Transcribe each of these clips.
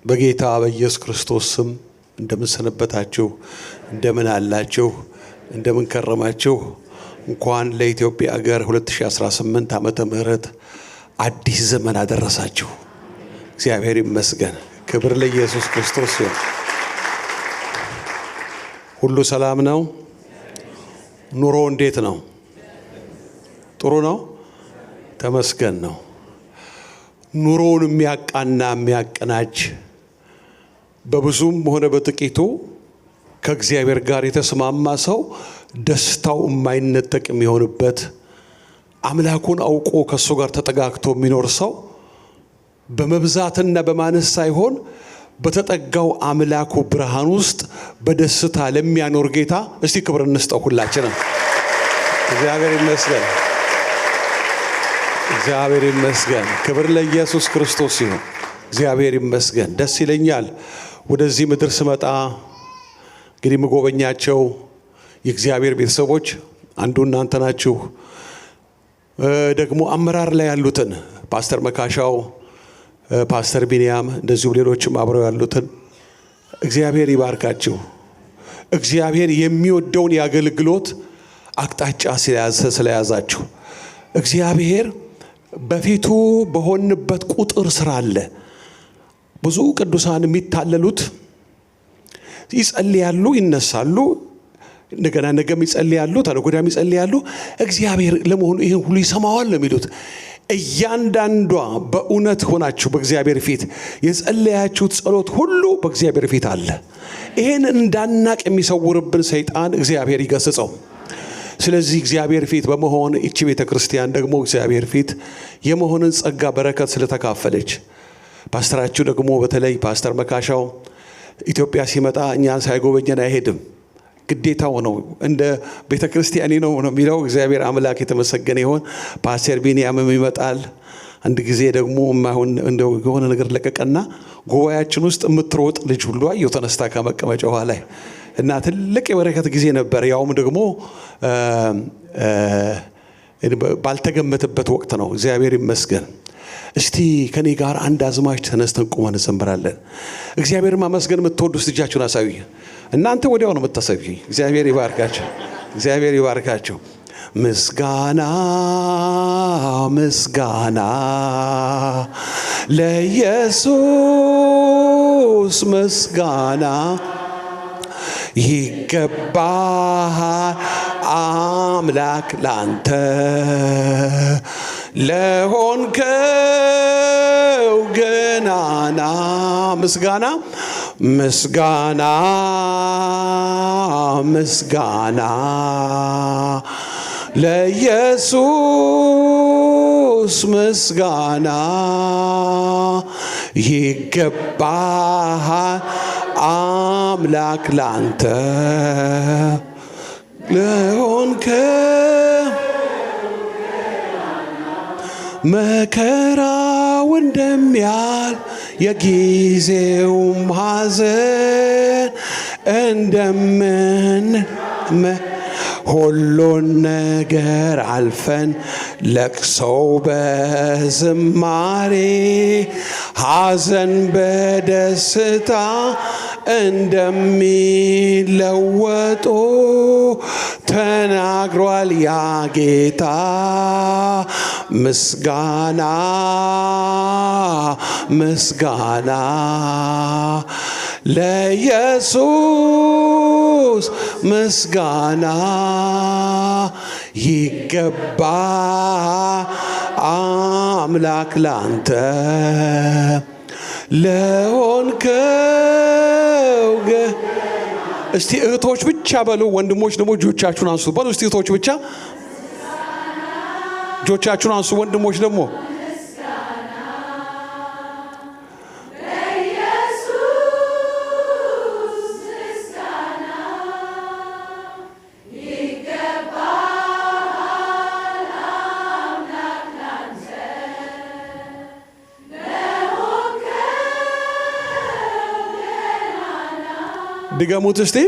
በጌታ በኢየሱስ ክርስቶስ ስም እንደምን ሰነበታችሁ? እንደምን አላችሁ? እንደምን ከረማችሁ? እንኳን ለኢትዮጵያ ሀገር 2018 ዓመተ ምህረት አዲስ ዘመን አደረሳችሁ። እግዚአብሔር ይመስገን። ክብር ለኢየሱስ ክርስቶስ ይሁን። ሁሉ ሰላም ነው? ኑሮ እንዴት ነው? ጥሩ ነው? ተመስገን ነው። ኑሮውን የሚያቃና የሚያቀናጅ በብዙም ሆነ በጥቂቱ ከእግዚአብሔር ጋር የተስማማ ሰው ደስታው የማይነጠቅ የሚሆንበት አምላኩን አውቆ ከሱ ጋር ተጠጋግቶ የሚኖር ሰው በመብዛትና በማነስ ሳይሆን በተጠጋው አምላኩ ብርሃን ውስጥ በደስታ ለሚያኖር ጌታ እስቲ ክብር እንስጠው ሁላችንም። እግዚአብሔር ይመስገን። እግዚአብሔር ይመስገን። ክብር ለኢየሱስ ክርስቶስ ይሁን። እግዚአብሔር ይመስገን። ደስ ይለኛል ወደዚህ ምድር ስመጣ እንግዲህ መጎበኛቸው የእግዚአብሔር ቤተሰቦች አንዱ እናንተ ናችሁ። ደግሞ አመራር ላይ ያሉትን ፓስተር መካሻው፣ ፓስተር ቢንያም እንደዚሁ ሌሎችም አብረው ያሉትን እግዚአብሔር ይባርካችሁ። እግዚአብሔር የሚወደውን የአገልግሎት አቅጣጫ ስለያዛችሁ እግዚአብሔር በፊቱ በሆንበት ቁጥር ስራ አለ። ብዙ ቅዱሳን የሚታለሉት ይጸልያሉ፣ ይነሳሉ፣ እንደገና ነገም ይጸልያሉ፣ ተነጎዳም ይጸልያሉ። እግዚአብሔር ለመሆኑ ይሄን ሁሉ ይሰማዋል ነው የሚሉት። እያንዳንዷ በእውነት ሆናችሁ በእግዚአብሔር ፊት የጸለያችሁት ጸሎት ሁሉ በእግዚአብሔር ፊት አለ። ይሄን እንዳናቅ የሚሰውርብን ሰይጣን እግዚአብሔር ይገስጸው። ስለዚህ እግዚአብሔር ፊት በመሆን እቺ ቤተክርስቲያን ደግሞ እግዚአብሔር ፊት የመሆንን ጸጋ በረከት ስለተካፈለች ፓስተራችሁ ደግሞ በተለይ ፓስተር መካሻው ኢትዮጵያ ሲመጣ እኛን ሳይጎበኘን አይሄድም። ግዴታው ነው፣ እንደ ቤተክርስቲያኔ ነው የሚለው። እግዚአብሔር አምላክ የተመሰገነ ይሁን። ፓስተር ቢንያምም ይመጣል። አንድ ጊዜ ደግሞ ማሁን እንደው የሆነ ነገር ለቀቀና ጉባኤያችን ውስጥ የምትሮጥ ልጅ ሁሉ አየሁ ተነስታ ከመቀመጫዋ ላይ እና ትልቅ የበረከት ጊዜ ነበር። ያውም ደግሞ ባልተገመተበት ወቅት ነው። እግዚአብሔር ይመስገን። እስቲ ከኔ ጋር አንድ አዝማች ተነስተን ቆመን እንዘምራለን። እግዚአብሔር ማመስገን የምትወዱ እጃችሁን አሳዩ። እናንተ ወዲያው ነው የምታሳዩኝ። እግዚአብሔር ይባርካችሁ። እግዚአብሔር ይባርካችሁ። ምስጋና ምስጋና ለኢየሱስ ምስጋና ይገባሃል አምላክ ላንተ ለሆንከው ገናና ምስጋና ምስጋና ምስጋና ለኢየሱስ ምስጋና ይገባሃል አምላክ ላንተ ለሆንከው መከራው እንደሚያል የጊዜውም ሐዘን እንደምን ሁሉን ነገር አልፈን ለቅሶው በዝማሬ ሐዘን በደስታ እንደሚለወጡ ተናግሯል ያ ጌታ። ምስጋና ምስጋና ለኢየሱስ ምስጋና ይገባሃል አምላክ ላንተ ለሆንከው እስቲ እህቶች ብቻ በሉ፣ ወንድሞች ደግሞ እጆቻችሁን አንሱ በሉ። እስቲ እህቶች ብቻ እጆቻችሁን አንሱ፣ ወንድሞች ደግሞ ድገሙት እስቲ።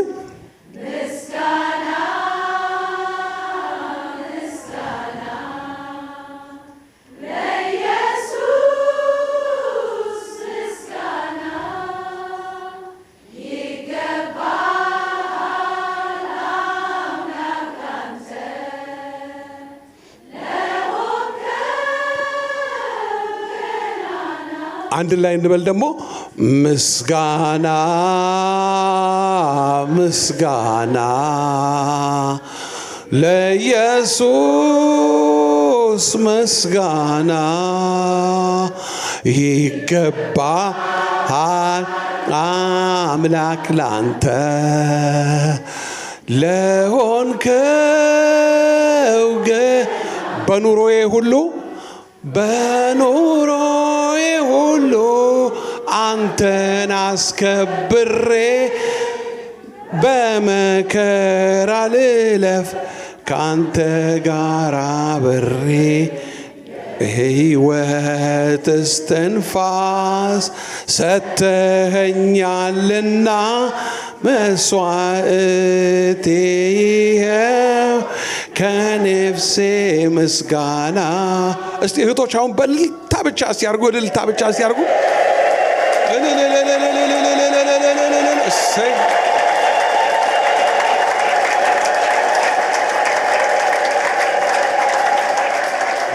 አንድ ላይ እንበል ደግሞ ምስጋና ምስጋና ለኢየሱስ ምስጋና ይገባሃል አምላክ ላንተ ለሆንከው በኑሮዬ ሁሉ አንተን አስከብሬ በመከራ ልለፍ ካንተ ጋር አብሬ ሕይወት እስትንፋስ ሰጥተኸኛልና መስዋዕቴ ይኸው ከነፍሴ ምስጋና። እስቲ እህቶች አሁን በልልታ ብቻ ሲያርጉ እልልታ ብቻ ሲያርጉ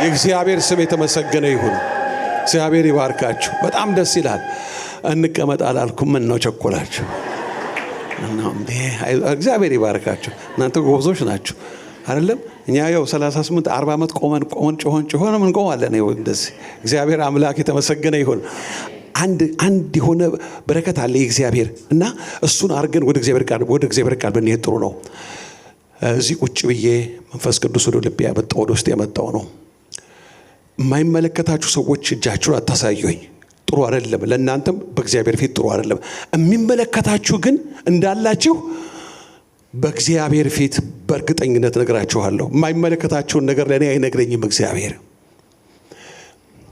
የእግዚአብሔር ስም የተመሰገነ ይሁን። እግዚአብሔር ይባርካችሁ። በጣም ደስ ይላል። እንቀመጥ አላልኩም? ምን ነው ቸኮላችሁ? እግዚአብሔር ይባርካችሁ። እናንተ ጎበዞች ናችሁ አይደለም? እኛ ያው 38 40 ዓመት ቆመን ጮሆን ምን ቆማለን? ይኸው እንደዚህ። እግዚአብሔር አምላክ የተመሰገነ ይሁን። አንድ የሆነ በረከት አለ የእግዚአብሔር እና እሱን አድርገን ወደ እግዚአብሔር ቃል ብንሄድ ጥሩ ነው። እዚህ ቁጭ ብዬ መንፈስ ቅዱስ ወደ ልቤ ያመጣው ወደ ውስጥ ያመጣው ነው። የማይመለከታችሁ ሰዎች እጃችሁን አታሳዩኝ። ጥሩ አይደለም። ለእናንተም በእግዚአብሔር ፊት ጥሩ አይደለም። የሚመለከታችሁ ግን እንዳላችሁ በእግዚአብሔር ፊት በእርግጠኝነት ነግራችኋለሁ። የማይመለከታችሁን ነገር ለእኔ አይነግረኝም እግዚአብሔር።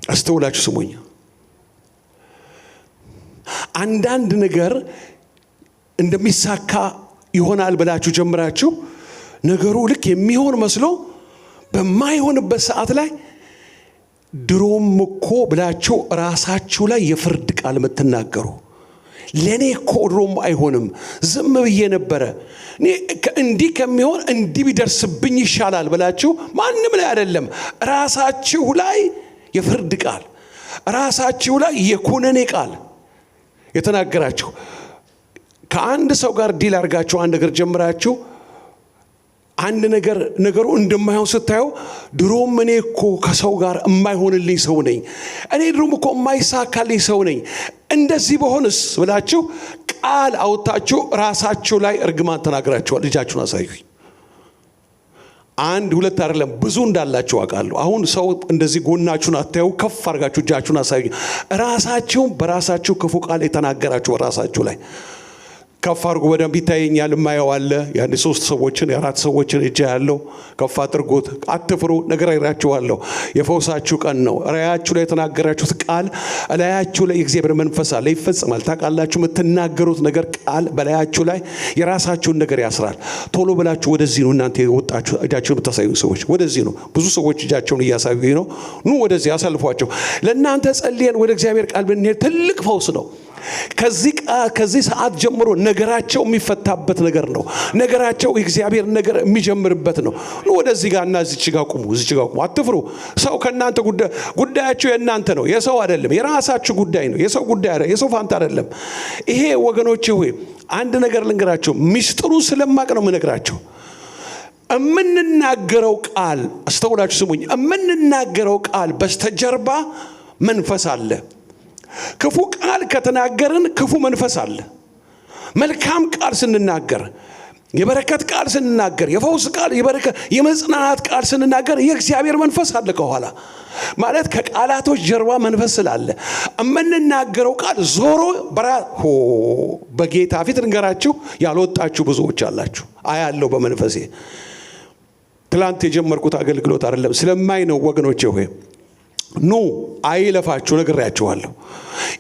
አስተውላችሁ ስሙኝ። አንዳንድ ነገር እንደሚሳካ ይሆናል ብላችሁ ጀምራችሁ ነገሩ ልክ የሚሆን መስሎ በማይሆንበት ሰዓት ላይ ድሮም እኮ ብላችሁ ራሳችሁ ላይ የፍርድ ቃል የምትናገሩ፣ ለኔ እኮ ድሮም አይሆንም ዝም ብዬ ነበረ፣ እንዲህ ከሚሆን እንዲህ ቢደርስብኝ ይሻላል ብላችሁ ማንም ላይ አይደለም ራሳችሁ ላይ የፍርድ ቃል፣ ራሳችሁ ላይ የኩነኔ ቃል የተናገራችሁ። ከአንድ ሰው ጋር ዲል አድርጋችሁ አንድ ነገር ጀምራችሁ አንድ ነገሩ እንደማይሆን ስታዩ ድሮም እኔ እኮ ከሰው ጋር የማይሆንልኝ ሰው ነኝ፣ እኔ ድሮም እኮ የማይሳካልኝ ሰው ነኝ፣ እንደዚህ በሆንስ ብላችሁ ቃል አውጣችሁ ራሳችሁ ላይ እርግማን ተናግራችኋል። ልጃችሁን አሳዩኝ። አንድ ሁለት አይደለም ብዙ እንዳላችሁ አውቃለሁ። አሁን ሰው እንደዚህ ጎናችሁን አታዩ፣ ከፍ አድርጋችሁ እጃችሁን አሳዩኝ። ራሳችሁ በራሳችሁ ክፉ ቃል የተናገራችሁ ራሳችሁ ላይ ከፍ አድርጉ። በደንብ ይታየኛል። የማየው አለ። ያን 3 ሰዎችን 4 ሰዎችን እጅ ያለው ከፍ አድርጉት። አትፍሩ፣ ነግራችኋለሁ። የፈውሳችሁ ቀን ነው። ራያችሁ ላይ የተናገራችሁት ቃል ላያችሁ ላይ የእግዚአብሔር መንፈስ አለ፣ ይፈጽማል። ታውቃላችሁ፣ የምትናገሩት ነገር ቃል በላያችሁ ላይ የራሳችሁን ነገር ያስራል። ቶሎ ብላችሁ ወደዚህ ነው እናንተ የወጣችሁ እጃችሁን የምታሳዩ ሰዎች፣ ወደዚህ ነው። ብዙ ሰዎች እጃቸውን እያሳዩኝ ነው። ኑ ወደዚህ አሳልፏቸው። ለእናንተ ጸልየን ወደ እግዚአብሔር ቃል ብንሄድ ትልቅ ፈውስ ነው። ከዚህ ሰዓት ጀምሮ ነገራቸው የሚፈታበት ነገር ነው። ነገራቸው የእግዚአብሔር ነገር የሚጀምርበት ነው። ወደዚህ ጋርና እዚች ጋር ቁሙ። አትፍሩ። ሰው ከናንተ ጉዳያችሁ የናንተ ነው፣ የሰው አይደለም። የራሳችሁ ጉዳይ ነው፣ የሰው ጉዳይ አይደለም፣ የሰው ፋንታ አይደለም። ይሄ ወገኖቼ ሆይ አንድ ነገር ልንገራችሁ። ሚስጥሩን ስለማቅ ነው የምነግራችሁ። የምንናገረው ቃል አስተውላችሁ ስሙኝ። የምንናገረው ቃል በስተጀርባ መንፈስ አለ። ክፉ ቃል ከተናገርን ክፉ መንፈስ አለ። መልካም ቃል ስንናገር፣ የበረከት ቃል ስንናገር፣ የፈውስ ቃል፣ የመጽናናት ቃል ስንናገር የእግዚአብሔር መንፈስ አለ ከኋላ። ማለት ከቃላቶች ጀርባ መንፈስ ስላለ የምንናገረው ቃል ዞሮ በጌታ ፊት እንገራችሁ ያልወጣችሁ ብዙዎች አላችሁ። አያለው በመንፈሴ። ትላንት የጀመርኩት አገልግሎት አይደለም ስለማይ ነው ወገኖቼ ሆይ። ኑ አይለፋችሁ፣ ነግራችኋለሁ።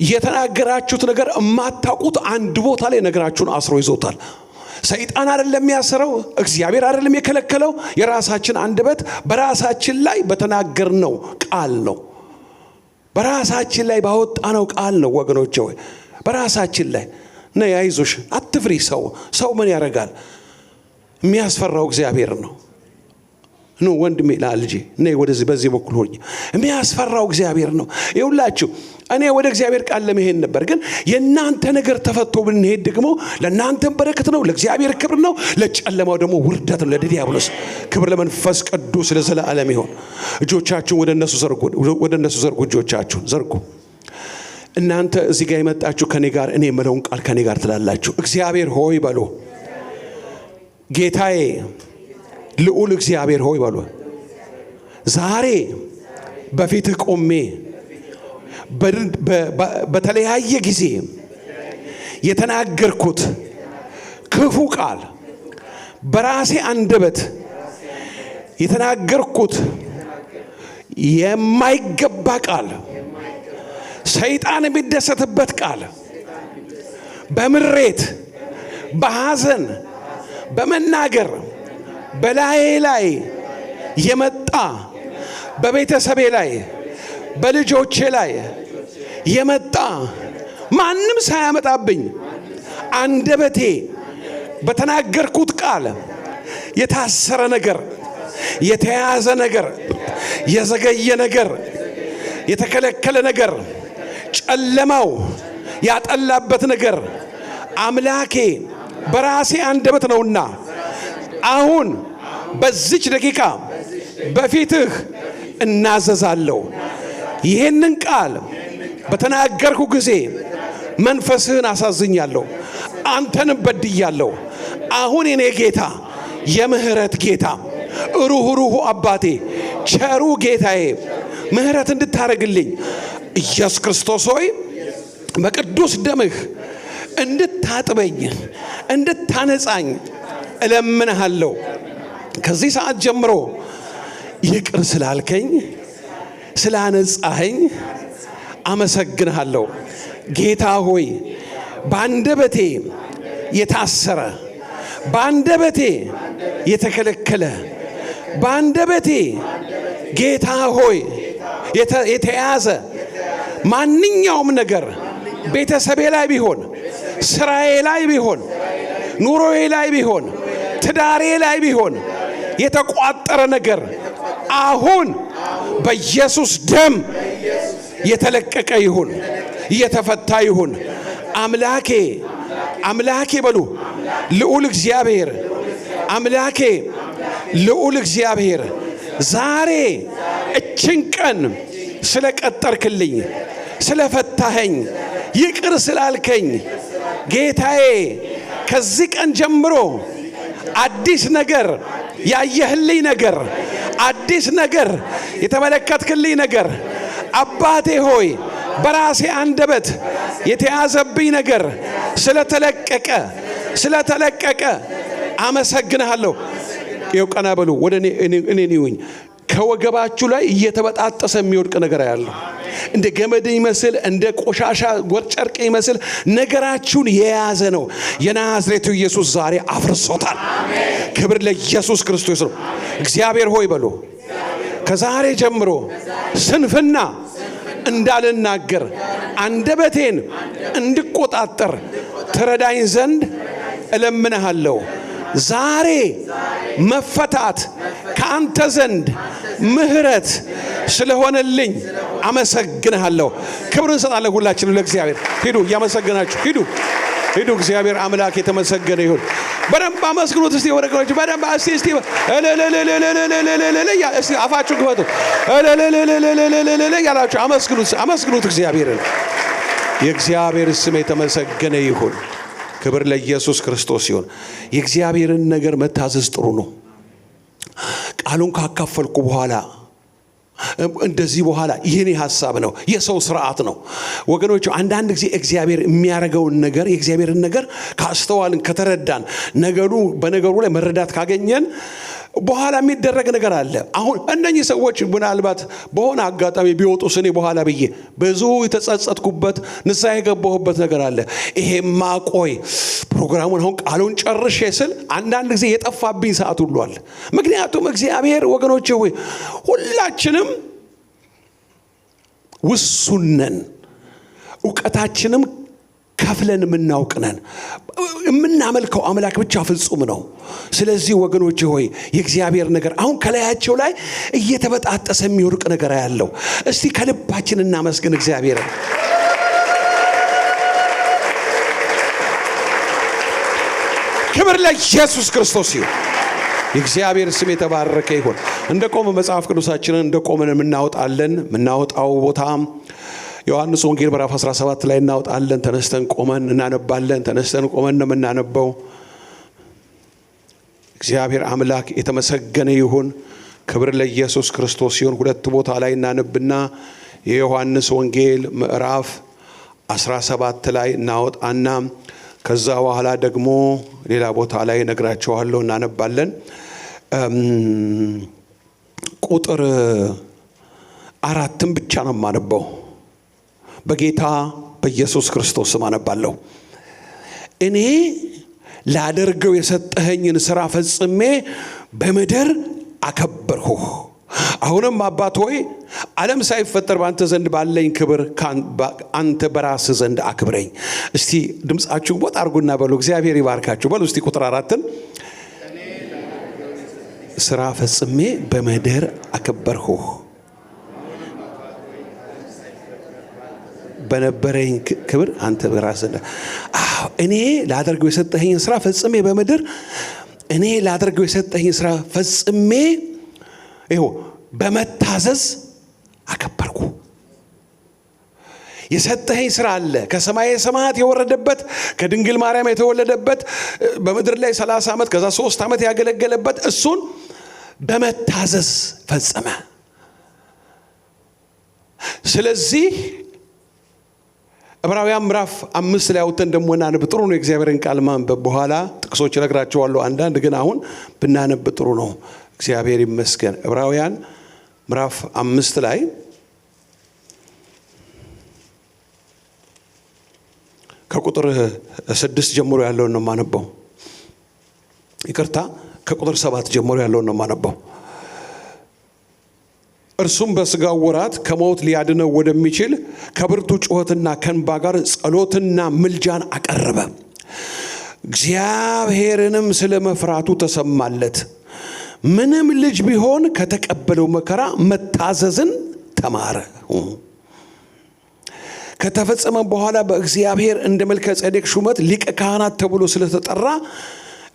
የተናገራችሁት ነገር የማታውቁት አንድ ቦታ ላይ ነገራችሁን አስሮ ይዞታል። ሰይጣን አይደለም ያሰረው፣ እግዚአብሔር አይደለም የከለከለው። የራሳችን አንደበት በራሳችን ላይ በተናገርነው ቃል ነው፣ በራሳችን ላይ ባወጣነው ቃል ነው ወገኖቼ ሆይ። በራሳችን ላይ ነይ፣ አይዞሽ፣ አትፍሪ። ሰው ምን ያደርጋል? የሚያስፈራው እግዚአብሔር ነው። ነው ወንድሜ ላልጂ ነይ ወደዚህ በዚህ በኩል ሆኝ የሚያስፈራው እግዚአብሔር ነው። ይውላችሁ እኔ ወደ እግዚአብሔር ቃል ለመሄድ ነበር፣ ግን የናንተ ነገር ተፈቶ ብንሄድ ደግሞ ለናንተም በረከት ነው፣ ለእግዚአብሔር ክብር ነው፣ ለጨለማው ደግሞ ውርደት ነው፣ ለዲያብሎስ። ክብር ለመንፈስ ቅዱስ ለዘላለም ይሁን። እጆቻችሁን ወደ እነሱ ዘርጉ፣ እጆቻችሁን ዘርጉ። እናንተ እዚህ ጋር የመጣችሁ ከኔ ጋር እኔ የምለውን ቃል ከኔ ጋር ትላላችሁ። እግዚአብሔር ሆይ በሉ። ጌታዬ ልዑል እግዚአብሔር ሆይ በሉ። ዛሬ በፊትህ ቆሜ በተለያየ ጊዜ የተናገርኩት ክፉ ቃል፣ በራሴ አንደበት የተናገርኩት የማይገባ ቃል፣ ሰይጣን የሚደሰትበት ቃል፣ በምሬት በሐዘን በመናገር በላዬ ላይ የመጣ በቤተሰቤ ላይ በልጆቼ ላይ የመጣ ማንም ሳያመጣብኝ አንደበቴ በተናገርኩት ቃል የታሰረ ነገር፣ የተያዘ ነገር፣ የዘገየ ነገር፣ የተከለከለ ነገር፣ ጨለማው ያጠላበት ነገር አምላኬ በራሴ አንደበት ነውና አሁን በዚች ደቂቃ በፊትህ እናዘዛለሁ። ይሄንን ቃል በተናገርኩ ጊዜ መንፈስህን አሳዝኛለሁ፣ አንተንም በድያለሁ። አሁን የኔ ጌታ፣ የምህረት ጌታ፣ ሩህሩህ አባቴ፣ ቸሩ ጌታዬ ምህረት እንድታረግልኝ ኢየሱስ ክርስቶስ ሆይ በቅዱስ ደምህ እንድታጥበኝ እንድታነጻኝ እለምንሃለሁ። ከዚህ ሰዓት ጀምሮ ይቅር ስላልከኝ ስላነጻኸኝ አመሰግንሃለሁ። ጌታ ሆይ በአንደበቴ የታሰረ፣ በአንደበቴ የተከለከለ፣ በአንደበቴ ጌታ ሆይ የተያዘ ማንኛውም ነገር ቤተሰቤ ላይ ቢሆን፣ ስራዬ ላይ ቢሆን፣ ኑሮዬ ላይ ቢሆን፣ ትዳሬ ላይ ቢሆን የተቋጠረ ነገር አሁን በኢየሱስ ደም የተለቀቀ ይሁን፣ የተፈታ ይሁን። አምላኬ አምላኬ በሉ ልዑል እግዚአብሔር፣ አምላኬ ልዑል እግዚአብሔር ዛሬ እችን ቀን ስለቀጠርክልኝ፣ ስለፈታኸኝ፣ ይቅር ስላልከኝ ጌታዬ ከዚህ ቀን ጀምሮ አዲስ ነገር ያየህልኝ ነገር፣ አዲስ ነገር የተመለከትክልኝ ነገር አባቴ ሆይ በራሴ አንደበት የተያዘብኝ ነገር ስለተለቀቀ አመሰግንሃለሁ። ይኸው ቀና በሉ ወደ እኔ ይሁኝ። ከወገባችሁ ላይ እየተበጣጠሰ የሚወድቅ ነገር ያለው እንደ ገመድ ይመስል፣ እንደ ቆሻሻ ጨርቅ ይመስል ነገራችሁን የያዘ ነው። የናዝሬቱ ኢየሱስ ዛሬ አፍርሶታል። ክብር ለኢየሱስ ክርስቶስ ነው። እግዚአብሔር ሆይ በሉ ከዛሬ ጀምሮ ስንፍና እንዳልናገር አንደበቴን እንድቆጣጠር ትረዳኝ ዘንድ እለምንሃለሁ። ዛሬ መፈታት ከአንተ ዘንድ ምህረት ስለሆነልኝ አመሰግንሃለሁ። ክብር እንሰጣለን ሁላችንም ለእግዚአብሔር። ሂዱ እያመሰገናችሁ ሂዱ። እግዚአብሔር አምላክ የተመሰገነ ይሁን። በደንብ አመስግኑት እስቲ ወረቀቶች በደንብ እስቲ እስቲ አፋችሁ ክፈቱ። ያላችሁ አመስግኑት እግዚአብሔርን። የእግዚአብሔር ስም የተመሰገነ ይሁን። ክብር ለኢየሱስ ክርስቶስ ይሁን። የእግዚአብሔርን ነገር መታዘዝ ጥሩ ነው። ቃሉን ካካፈልኩ በኋላ እንደዚህ በኋላ ይህኔ ሐሳብ ነው፣ የሰው ስርዓት ነው ወገኖች። አንዳንድ ጊዜ እግዚአብሔር የሚያረገውን ነገር የእግዚአብሔርን ነገር ካስተዋልን ከተረዳን በነገሩ ላይ መረዳት ካገኘን በኋላ የሚደረግ ነገር አለ። አሁን እነኚህ ሰዎች ምናልባት በሆነ አጋጣሚ ቢወጡ ስኔ በኋላ ብዬ ብዙ የተጸጸትኩበት ንስሐ የገባሁበት ነገር አለ። ይሄማ ቆይ ፕሮግራሙን አሁን ቃሉን ጨርሼ ስል አንዳንድ ጊዜ የጠፋብኝ ሰዓት ሁሉ አለ። ምክንያቱም እግዚአብሔር ወገኖቼ ሆይ ሁላችንም ውሱን ነን፣ እውቀታችንም ከፍለን የምናውቅነን የምናመልከው አምላክ ብቻ ፍጹም ነው። ስለዚህ ወገኖች ሆይ የእግዚአብሔር ነገር አሁን ከላያቸው ላይ እየተበጣጠሰ የሚወርቅ ነገር ያለው እስቲ ከልባችን እናመስግን እግዚአብሔርን። ክብር ለኢየሱስ ክርስቶስ ይሁን። የእግዚአብሔር ስም የተባረከ ይሁን። እንደቆመ መጽሐፍ ቅዱሳችንን እንደቆመን የምናወጣው ቦታ ዮሐንስ ወንጌል ምዕራፍ 17 ላይ እናወጣለን። ተነስተን ቆመን እናነባለን። ተነስተን ቆመን ነው የምናነበው። እግዚአብሔር አምላክ የተመሰገነ ይሁን። ክብር ለኢየሱስ ክርስቶስ ይሁን። ሁለት ቦታ ላይ እናነብና የዮሐንስ ወንጌል ምዕራፍ 17 ላይ እናወጣና ከዛ በኋላ ደግሞ ሌላ ቦታ ላይ ነግራቸዋለሁ እናነባለን። ቁጥር 4 ብቻ ነው የማነበው። በጌታ በኢየሱስ ክርስቶስ ስም አነባለሁ። እኔ ላደርገው የሰጠኸኝን ሥራ ፈጽሜ በምድር አከበርሁህ። አሁንም አባት ሆይ ዓለም ሳይፈጠር በአንተ ዘንድ ባለኝ ክብር አንተ በራስህ ዘንድ አክብረኝ። እስቲ ድምፃችሁን ወጥ አድርጉና በሉ። እግዚአብሔር ይባርካችሁ በሉ። እስቲ ቁጥር 4 ሥራ ፈጽሜ በምድር አከበርሁህ በነበረኝ ክብር አንተ በራስህ ዘንድ። እኔ ላደርገው የሰጠኸኝን ሥራ ፈጽሜ በምድር እኔ ላደርገው የሰጠኸኝን ሥራ ፈጽሜ ይኸው በመታዘዝ አከበርኩ። የሰጠኸኝ ሥራ አለ። ከሰማየ ሰማያት የወረደበት ከድንግል ማርያም የተወለደበት በምድር ላይ 30 ዓመት ከዛ 3 ዓመት ያገለገለበት እሱን በመታዘዝ ፈጸመ። ስለዚህ ዕብራውያን ምዕራፍ 5 ላይ አውጥተን ደሞ እናነብ። ጥሩ ነው የእግዚአብሔርን ቃል ማንበብ። በኋላ ጥቅሶች እነግራችኋለሁ አንዳንድ፣ ግን አሁን ብናነብ ጥሩ ነው። እግዚአብሔር ይመስገን። ዕብራውያን ምዕራፍ 5 ላይ ከቁጥር 6 ጀምሮ ያለውን ነው የማነበው። ይቅርታ፣ ከቁጥር 7 ጀምሮ ያለውን ነው የማነበው። እርሱም በሥጋው ወራት ከሞት ሊያድነው ወደሚችል ከብርቱ ጩኸትና ከእንባ ጋር ጸሎትና ምልጃን አቀረበ። እግዚአብሔርንም ስለ መፍራቱ ተሰማለት። ምንም ልጅ ቢሆን ከተቀበለው መከራ መታዘዝን ተማረ። ከተፈጸመ በኋላ በእግዚአብሔር እንደ መልከ ጼዴቅ ሹመት ሊቀ ካህናት ተብሎ ስለተጠራ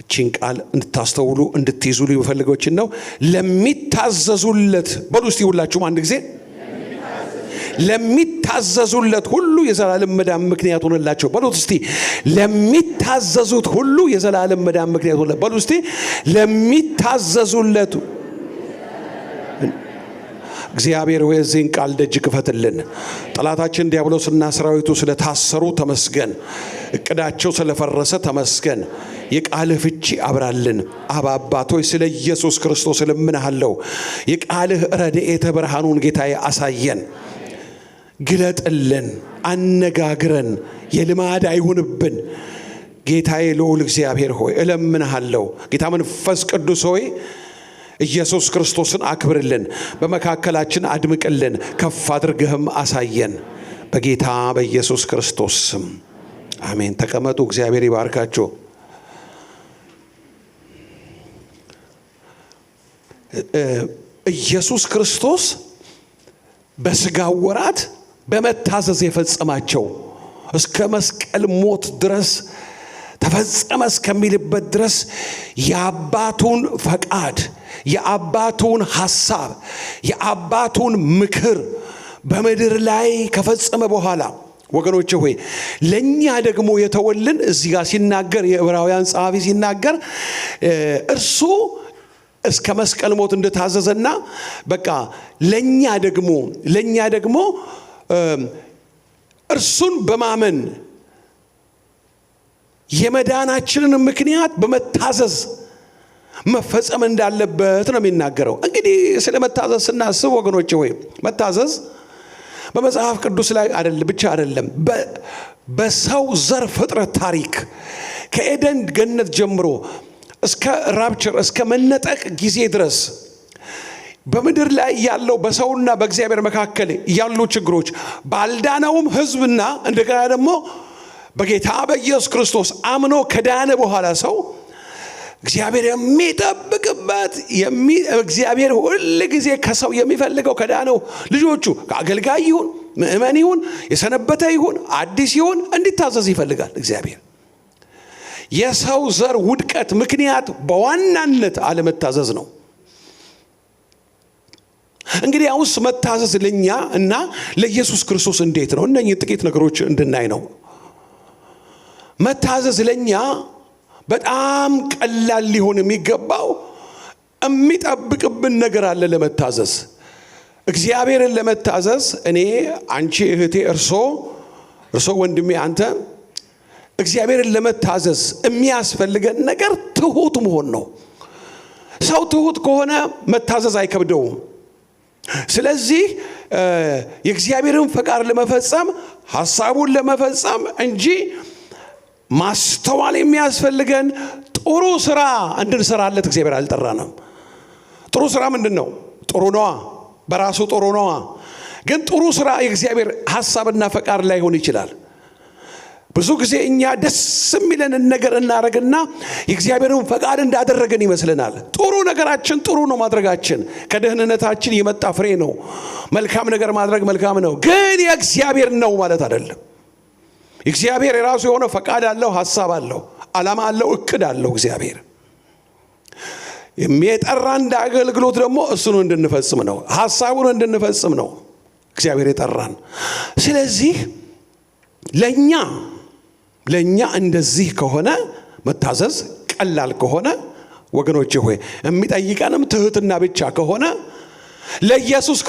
እቺን ቃል እንድታስተውሉ እንድትይዙ ልፈልጎችን ነው። ለሚታዘዙለት በሉ እስቲ ሁላችሁም አንድ ጊዜ ለሚታዘዙለት ሁሉ የዘላለም መዳን ምክንያት ሆነላቸው። በሉት እስቲ ለሚታዘዙት ሁሉ የዘላለም መዳን ምክንያት ሆነ። በሉ እስቲ ለሚታዘዙለት። እግዚአብሔር ሆይ እዚህን ቃል ደጅ ክፈትልን። ጠላታችን ዲያብሎስና ሰራዊቱ ስለታሰሩ ተመስገን። እቅዳቸው ስለፈረሰ ተመስገን። የቃልህ ፍቺ አብራልን። አባቶች ስለ ኢየሱስ ክርስቶስ እለምንሃለሁ። የቃልህ ረድኤተ ብርሃኑን ጌታዬ አሳየን፣ ግለጥልን፣ አነጋግረን። የልማድ አይሁንብን። ጌታዬ ልዑል እግዚአብሔር ሆይ እለምንሃለሁ። ጌታ መንፈስ ቅዱስ ሆይ ኢየሱስ ክርስቶስን አክብርልን፣ በመካከላችን አድምቅልን፣ ከፍ አድርገህም አሳየን። በጌታ በኢየሱስ ክርስቶስ ስም አሜን። ተቀመጡ። እግዚአብሔር ይባርካችሁ። ኢየሱስ ክርስቶስ በሥጋው ወራት በመታዘዝ የፈጸማቸው እስከ መስቀል ሞት ድረስ ተፈጸመ እስከሚልበት ድረስ የአባቱን ፈቃድ፣ የአባቱን ሐሳብ፣ የአባቱን ምክር በምድር ላይ ከፈጸመ በኋላ ወገኖቼ ሆይ ለኛ ደግሞ የተወልን እዚህ ጋር ሲናገር የዕብራውያን ጸሐፊ ሲናገር እርሱ እስከ መስቀል ሞት እንደታዘዘና በቃ ለኛ ደግሞ እርሱን በማመን የመዳናችንን ምክንያት በመታዘዝ መፈጸም እንዳለበት ነው የሚናገረው። እንግዲህ ስለ መታዘዝ ስናስብ ወገኖቼ ሆይ መታዘዝ በመጽሐፍ ቅዱስ ላይ ብቻ አይደለም፣ በሰው ዘር ፍጥረት ታሪክ ከኤደን ገነት ጀምሮ እስከ ራፕቸር እስከ መነጠቅ ጊዜ ድረስ በምድር ላይ ያለው በሰውና በእግዚአብሔር መካከል ያሉ ችግሮች ባልዳነውም ሕዝብና እንደገና ደግሞ በጌታ በኢየሱስ ክርስቶስ አምኖ ከዳነ በኋላ ሰው እግዚአብሔር የሚጠብቅበት እግዚአብሔር ሁሉ ጊዜ ከሰው የሚፈልገው ከዳነው ልጆቹ ከአገልጋይ ይሁን ምእመን ይሁን የሰነበተ ይሁን አዲስ ይሁን እንዲታዘዝ ይፈልጋል እግዚአብሔር። የሰው ዘር ውድቀት ምክንያት በዋናነት አለመታዘዝ ነው። እንግዲህ አሁንስ መታዘዝ ለኛ እና ለኢየሱስ ክርስቶስ እንዴት ነው? እነኚህ ጥቂት ነገሮች እንድናይ ነው። መታዘዝ ለኛ በጣም ቀላል ሊሆን የሚገባው የሚጠብቅብን ነገር አለ ለመታዘዝ። እግዚአብሔርን ለመታዘዝ እኔ፣ አንቺ እህቴ፣ እርሶ ወንድሜ፣ አንተ እግዚአብሔርን ለመታዘዝ የሚያስፈልገን ነገር ትሁት መሆን ነው። ሰው ትሁት ከሆነ መታዘዝ አይከብደውም። ስለዚህ የእግዚአብሔርን ፈቃድ ለመፈጸም ሐሳቡን ለመፈጸም እንጂ ማስተዋል የሚያስፈልገን ጥሩ ስራ እንድንሰራለት እግዚአብሔር አልጠራንም። ጥሩ ስራ ምንድነው? ጥሩ ነዋ፣ በራሱ ጥሩ ነዋ። ግን ጥሩ ስራ የእግዚአብሔር ሐሳብና ፈቃድ ላይሆን ይችላል። ብዙ ጊዜ እኛ ደስ የሚለንን ነገር እናደርግና የእግዚአብሔርን ፈቃድ እንዳደረገን ይመስለናል። ጥሩ ነገራችን ጥሩ ነው ማድረጋችን፣ ከደህንነታችን የመጣ ፍሬ ነው። መልካም ነገር ማድረግ መልካም ነው፣ ግን የእግዚአብሔር ነው ማለት አይደለም። እግዚአብሔር የራሱ የሆነ ፈቃድ አለው፣ ሐሳብ አለው፣ ዓላማ አለው፣ እቅድ አለው። እግዚአብሔር የሚጠራን እንደ አገልግሎት ደግሞ እሱን እንድንፈጽም ነው፣ ሐሳቡን እንድንፈጽም ነው እግዚአብሔር የጠራን። ስለዚህ ለኛ እንደዚህ ከሆነ መታዘዝ ቀላል ከሆነ ወገኖቼ ሆይ የሚጠይቀንም ትህትና ብቻ ከሆነ ለኢየሱስ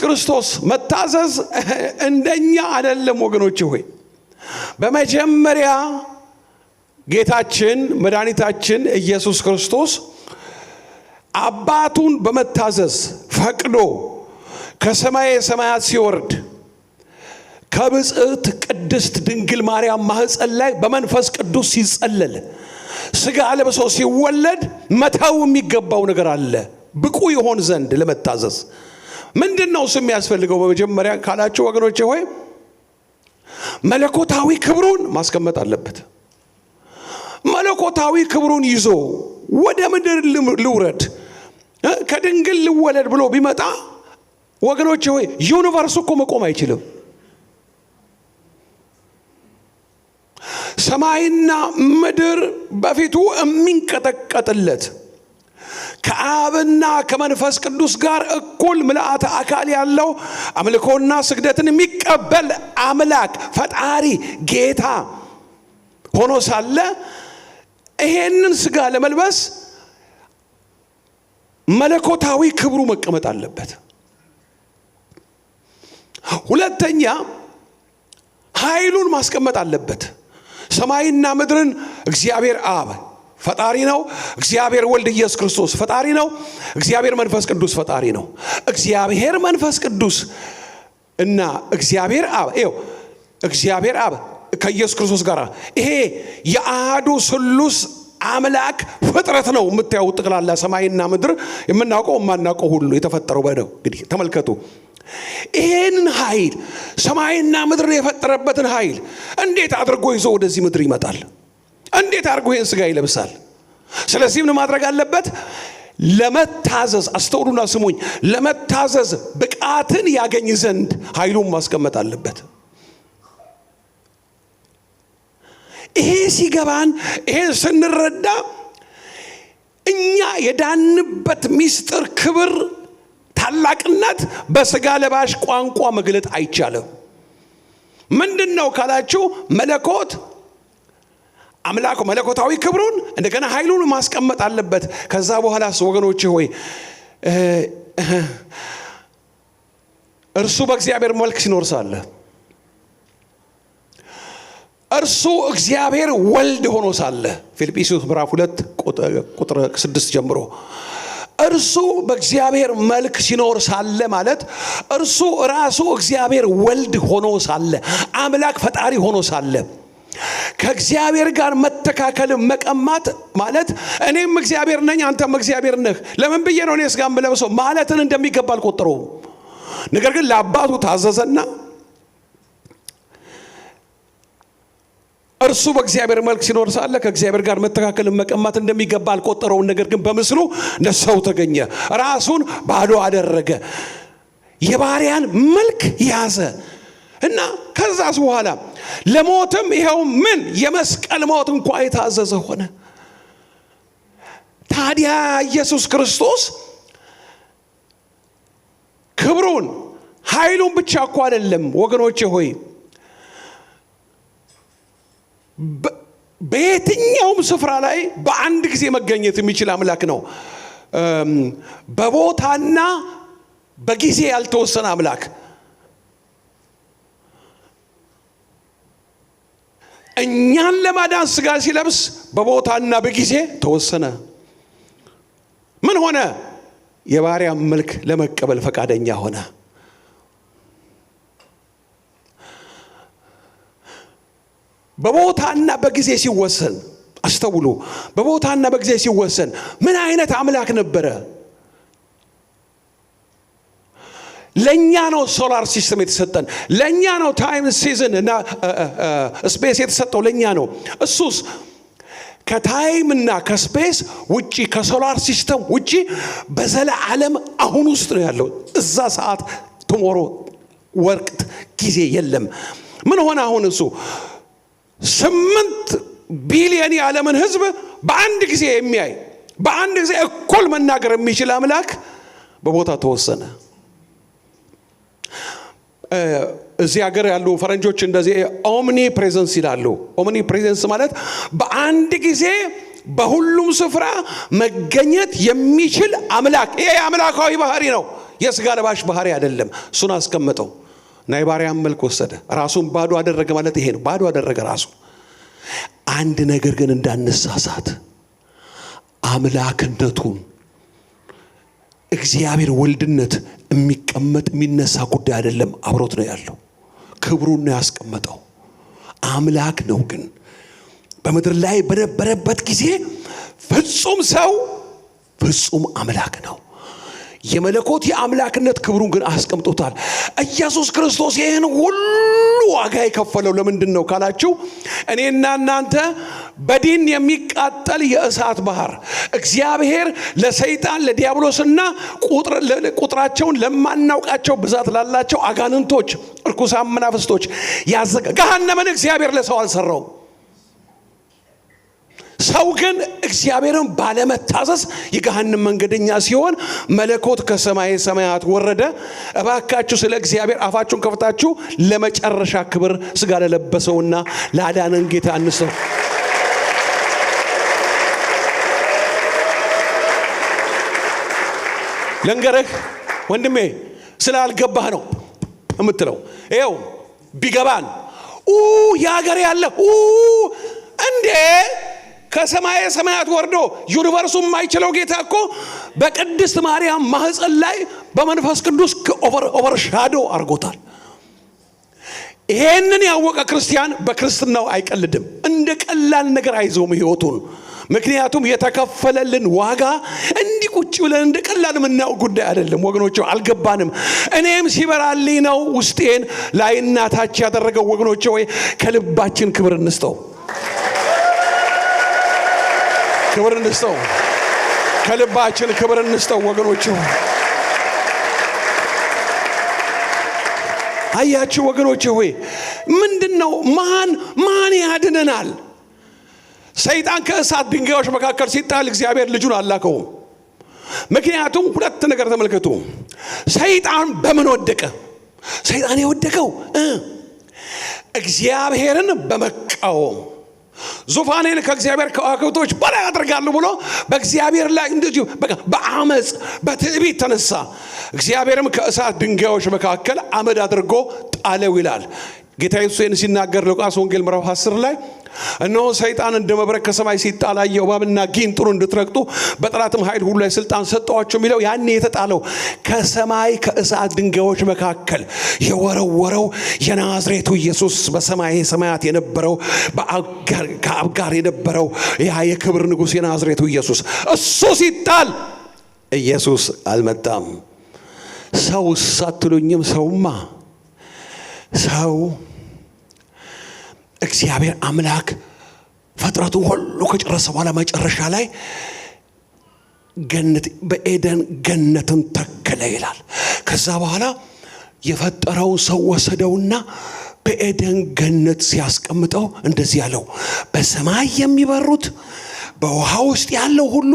ክርስቶስ መታዘዝ እንደኛ አይደለም ወገኖቼ ሆይ። በመጀመሪያ ጌታችን መድኃኒታችን ኢየሱስ ክርስቶስ አባቱን በመታዘዝ ፈቅዶ ከሰማየ ሰማያት ሲወርድ ከብጽዕት ቅድስት ድንግል ማርያም ማህፀን ላይ በመንፈስ ቅዱስ ሲጸለል ሥጋ ለብሶ ሲወለድ መተው የሚገባው ነገር አለ ብቁ ይሆን ዘንድ ለመታዘዝ። ምንድነው እሱ የሚያስፈልገው? በመጀመሪያ ካላችሁ ወገኖቼ ሆይ መለኮታዊ ክብሩን ማስቀመጥ አለበት። መለኮታዊ ክብሩን ይዞ ወደ ምድር ልውረድ ከድንግል ልወለድ ብሎ ቢመጣ ወገኖቼ ሆይ ዩኒቨርሱ እኮ መቆም አይችልም። ሰማይና ምድር በፊቱ የሚንቀጠቀጥለት ከአብና ከመንፈስ ቅዱስ ጋር እኩል ምልአተ አካል ያለው አምልኮና ስግደትን የሚቀበል አምላክ ፈጣሪ ጌታ ሆኖ ሳለ ይሄንን ሥጋ ለመልበስ መለኮታዊ ክብሩ መቀመጥ አለበት። ሁለተኛ ኃይሉን ማስቀመጥ አለበት። ሰማይና ምድርን እግዚአብሔር አብ ፈጣሪ ነው። እግዚአብሔር ወልድ ኢየሱስ ክርስቶስ ፈጣሪ ነው። እግዚአብሔር መንፈስ ቅዱስ ፈጣሪ ነው። እግዚአብሔር መንፈስ ቅዱስ እና እግዚአብሔር አብ ከኢየሱስ ክርስቶስ ጋር ይሄ የአሐዱ ሥሉስ አምላክ ፍጥረት ነው። የምታዩት ጠቅላላ ሰማይና ምድር የምናውቀው የማናውቀው ሁሉ የተፈጠረው በደው እንግዲህ ተመልከቱ። ይሄንን ኃይል ሰማይና ምድር የፈጠረበትን ኃይል እንዴት አድርጎ ይዞ ወደዚህ ምድር ይመጣል? እንዴት አድርጎ ይሄን ሥጋ ይለብሳል? ስለዚህ ምን ማድረግ አለበት? ለመታዘዝ አስተውሉና ስሙኝ፣ ለመታዘዝ ብቃትን ያገኝ ዘንድ ኃይሉን ማስቀመጥ አለበት። ይሄ ሲገባን፣ ይሄ ስንረዳ እኛ የዳንበት ምስጢር ክብር ታላቅነት በሥጋ ለባሽ ቋንቋ መግለጥ አይቻልም። ምንድነው ካላችሁ መለኮት አምላኩ መለኮታዊ ክብሩን እንደገና ኃይሉን ማስቀመጥ አለበት። ከዛ በኋላ ወገኖቼ ሆይ እርሱ በእግዚአብሔር መልክ ሲኖር ሳለ እርሱ እግዚአብሔር ወልድ ሆኖ ሳለ ፊልጵስዩስ ምዕራፍ 2 ቁጥር 6 ጀምሮ እርሱ በእግዚአብሔር መልክ ሲኖር ሳለ ማለት እርሱ ራሱ እግዚአብሔር ወልድ ሆኖ ሳለ አምላክ ፈጣሪ ሆኖ ሳለ ከእግዚአብሔር ጋር መተካከል መቀማት ማለት እኔም እግዚአብሔር ነኝ አንተም እግዚአብሔር ነህ ለምን ብዬ ነው እኔ ሥጋን ብለብሰው ማለትን እንደሚገባ አልቆጠረውም። ነገር ግን ለአባቱ ታዘዘና እርሱ በእግዚአብሔር መልክ ሲኖር ሳለ ከእግዚአብሔር ጋር መተካከልን መቀማት እንደሚገባ አልቆጠረውም። ነገር ግን በምስሉ እንደ ሰው ተገኘ፣ ራሱን ባዶ አደረገ፣ የባሪያን መልክ ያዘ እና ከዛስ በኋላ ለሞትም ይሄው ምን የመስቀል ሞት እንኳን የታዘዘ ሆነ። ታዲያ ኢየሱስ ክርስቶስ ክብሩን ኃይሉን ብቻ እኮ አይደለም ወገኖቼ ሆይ፣ በየትኛውም ስፍራ ላይ በአንድ ጊዜ መገኘት የሚችል አምላክ ነው። በቦታና በጊዜ ያልተወሰነ አምላክ። እኛን ለማዳን ሥጋ ሲለብስ በቦታና በጊዜ ተወሰነ። ምን ሆነ? የባሪያ መልክ ለመቀበል ፈቃደኛ ሆነ። በቦታና በጊዜ ሲወሰን አስተውሉ። በቦታና በጊዜ ሲወሰን ምን አይነት አምላክ ነበረ? ለኛ ነው ሶላር ሲስተም የተሰጠን፣ ለኛ ነው ታይም ሲዝን እና ስፔስ የተሰጠው ለኛ ነው። እሱስ ከታይም እና ከስፔስ ውጪ ከሶላር ሲስተም ውጪ በዘላለም አሁን ውስጥ ነው ያለው። እዛ ሰዓት ቱሞሮ ወቅት ጊዜ የለም። ምን ሆነ አሁን? እሱ 8 ቢሊዮን የዓለምን ህዝብ በአንድ ጊዜ የሚያይ በአንድ ጊዜ እኩል መናገር የሚችል አምላክ በቦታ ተወሰነ። እዚህ ሀገር ያሉ ፈረንጆች እንደዚህ ኦምኒ ፕሬዘንስ ይላሉ። ኦምኒ ፕሬዘንስ ማለት በአንድ ጊዜ በሁሉም ስፍራ መገኘት የሚችል አምላክ። ይሄ አምላካዊ ባህሪ ነው፣ የሥጋ ለባሽ ባህሪ አይደለም። እሱን አስቀመጠው እና የባሪያን መልክ ወሰደ፣ ራሱን ባዶ አደረገ ማለት ይሄ ነው። ባዶ አደረገ ራሱ። አንድ ነገር ግን እንዳነሳሳት አምላክነቱን እግዚአብሔር ወልድነት የሚቀመጥ የሚነሳ ጉዳይ አይደለም። አብሮት ነው ያለው። ክብሩን ነው ያስቀመጠው። አምላክ ነው ግን በምድር ላይ በነበረበት ጊዜ ፍጹም ሰው ፍጹም አምላክ ነው። የመለኮት የአምላክነት ክብሩን ግን አስቀምጦታል። ኢየሱስ ክርስቶስ ይህን ሁሉ ዋጋ የከፈለው ለምንድን ነው ካላችሁ፣ እኔና እናንተ በዲን የሚቃጠል የእሳት ባህር እግዚአብሔር ለሰይጣን ለዲያብሎስና ቁጥራቸውን ለማናውቃቸው ብዛት ላላቸው አጋንንቶች እርኩሳን መናፍስቶች ገሃነምን እግዚአብሔር ለሰው አልሰራው። ሰው ግን እግዚአብሔርን ባለመታዘዝ የገሃነም መንገደኛ ሲሆን መለኮት ከሰማይ ሰማያት ወረደ። እባካችሁ ስለ እግዚአብሔር አፋችሁን ከፍታችሁ ለመጨረሻ ክብር ሥጋ ለለበሰውና ለአዳነን ጌታ አንሰው። ለንገርህ ወንድሜ ስላልገባህ ነው የምትለው። ይኸው ቢገባን ያገር ያለ እንዴ ከሰማይ ሰማያት ወርዶ ዩኒቨርሱም የማይችለው ጌታ እኮ በቅድስት ማርያም ማህፀን ላይ በመንፈስ ቅዱስ ኦቨርሻዶ አድርጎታል። ይሄንን ያወቀ ክርስቲያን በክርስትናው አይቀልድም። እንደ ቀላል ነገር አይዘውም ህይወቱን። ምክንያቱም የተከፈለልን ዋጋ እንዲህ ቁጭ ብለን እንደ ቀላል የምናየው ጉዳይ አይደለም ወገኖቼ። አልገባንም። እኔም ሲበራልኝ ነው ውስጤን ላይና ታች ያደረገው ወገኖቼ። ወይ ከልባችን ክብር እንስጠው፣ ክብር እንስጠው፣ ከልባችን ክብር እንስጠው ወገኖቼ። አያችሁ ወገኖቼ ሆይ ምንድነው ማን ያድነናል? ሰይጣን ከእሳት ድንጋዮች መካከል ሲጣል እግዚአብሔር ልጁን አላከው። ምክንያቱም ሁለት ነገር ተመልከቱ። ሰይጣን በምን ወደቀ? ሰይጣን የወደቀው እግዚአብሔርን በመቃወም ዙፋኔን ከእግዚአብሔር ከዋክብቶች በላይ አደርጋለሁ ብሎ በእግዚአብሔር ላይ እንደዚሁ በአመጽ በትዕቢት ተነሳ። እግዚአብሔርም ከእሳት ድንጋዮች መካከል አመድ አድርጎ ጣለው ይላል ጌታ ኢየሱስን ሲናገር ሉቃስ ወንጌል ምዕራፍ 10 ላይ እነሆ ሰይጣን እንደ መብረቅ ከሰማይ ሲጣል አየሁ፣ እባብና ጊንጡን እንድትረግጡ በጠላትም ኃይል ሁሉ ላይ ስልጣን ሰጠኋቸው የሚለው ያኔ የተጣለው ከሰማይ ከእሳት ድንጋዮች መካከል የወረወረው የናዝሬቱ ኢየሱስ በሰማይ ሰማያት የነበረው ከአብ ጋር የነበረው ያ የክብር ንጉሥ የናዝሬቱ ኢየሱስ እሱ ሲጣል ኢየሱስ አልመጣም። ሰው ሳትሉኝም ሰውማ ሰው እግዚአብሔር አምላክ ፍጥረቱን ሁሉ ከጨረሰ በኋላ መጨረሻ ላይ ገነት በኤደን ገነትን ተከለ ይላል። ከዛ በኋላ የፈጠረውን ሰው ወሰደውና በኤደን ገነት ሲያስቀምጠው እንደዚህ ያለው በሰማይ የሚበሩት በውሃ ውስጥ ያለው ሁሉ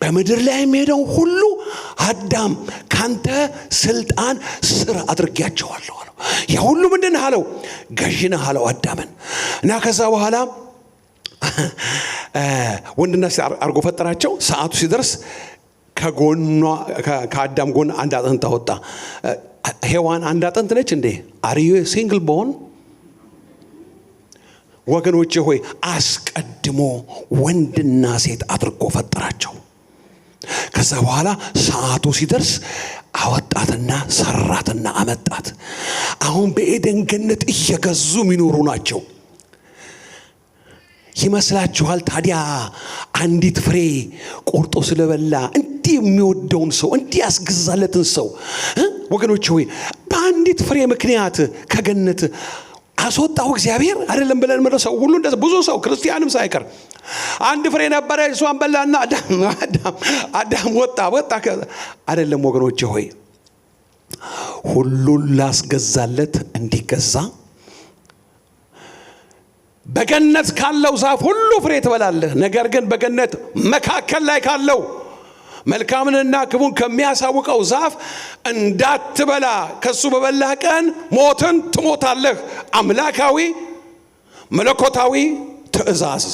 በምድር ላይ የሚሄደው ሁሉ አዳም ካንተ ስልጣን ስር አድርጌያቸዋለሁ አለው። ያ ሁሉ ምንድን አለው? ገዢ ነህ አለው አዳምን። እና ከዛ በኋላ ወንድና ሴት አርጎ ፈጠራቸው። ሰዓቱ ሲደርስ ከአዳም ጎን አንድ አጥንት አወጣ። ሔዋን አንድ አጥንት ነች እንዴ? አር ዩ ሲንግል ቦን? ወገኖቼ ሆይ አስቀድሞ ወንድና ሴት አድርጎ ፈጠራቸው። ከዛ በኋላ ሰዓቱ ሲደርስ አወጣትና ሰራትና አመጣት። አሁን በኤደን ገነት እየገዙ የሚኖሩ ናቸው። ይመስላችኋል ታዲያ አንዲት ፍሬ ቆርጦ ስለበላ እንዲህ የሚወደውን ሰው እንዲህ ያስገዛለትን ሰው ወገኖቼ ሆይ በአንዲት ፍሬ ምክንያት ከገነት አስወጣው እግዚአብሔር አይደለም ብለን ሰው ሁሉ እንደዛ ብዙ ሰው ክርስቲያንም ሳይቀር አንድ ፍሬ ነበረ እሷን በላና አዳም ወጣ አይደለም ወገኖቼ ሆይ ሁሉን ላስገዛለት እንዲገዛ በገነት ካለው ዛፍ ሁሉ ፍሬ ትበላለህ፣ ነገር ግን በገነት መካከል ላይ ካለው መልካምንና ክፉን ከሚያሳውቀው ዛፍ እንዳትበላ፣ ከሱ በበላህ ቀን ሞትን ትሞታለህ። አምላካዊ መለኮታዊ ትእዛዝ።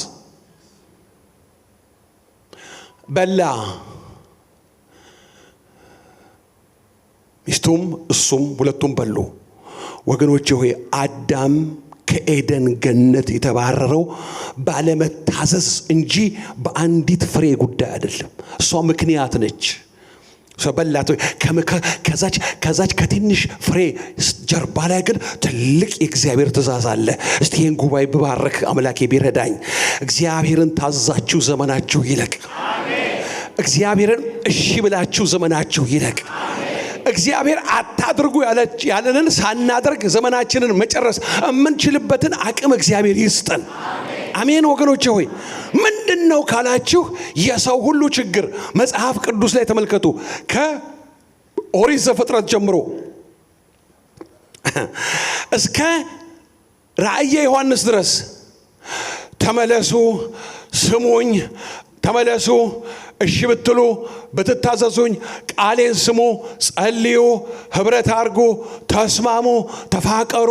በላ። ሚስቱም እሱም ሁለቱም በሉ። ወገኖቼ ሆይ አዳም ከኤደን ገነት የተባረረው ባለመታዘዝ እንጂ በአንዲት ፍሬ ጉዳይ አይደለም። እሷ ምክንያት ነች። ሰበላት ከዛች ከትንሽ ፍሬ ጀርባ ላይ ግን ትልቅ የእግዚአብሔር ትእዛዝ አለ። እስቲ ይህን ጉባኤ ብባረክ አምላኬ ቢረዳኝ። እግዚአብሔርን ታዛችሁ ዘመናችሁ ይለቅ። እግዚአብሔርን እሺ ብላችሁ ዘመናችሁ ይለቅ። እግዚአብሔር አታድርጉ ያለንን ሳናደርግ ዘመናችንን መጨረስ የምንችልበትን አቅም እግዚአብሔር ይስጠን። አሜን። ወገኖቼ ሆይ ምንድነው ካላችሁ የሰው ሁሉ ችግር መጽሐፍ ቅዱስ ላይ ተመልከቱ። ከኦሪት ዘፍጥረት ጀምሮ እስከ ራእየ ዮሐንስ ድረስ ተመለሱ፣ ስሙኝ፣ ተመለሱ፣ እሺ ብትሉ ብትታዘዙኝ፣ ቃሌን ስሙ፣ ጸልዩ፣ ህብረት አርጉ፣ ተስማሙ፣ ተፋቀሩ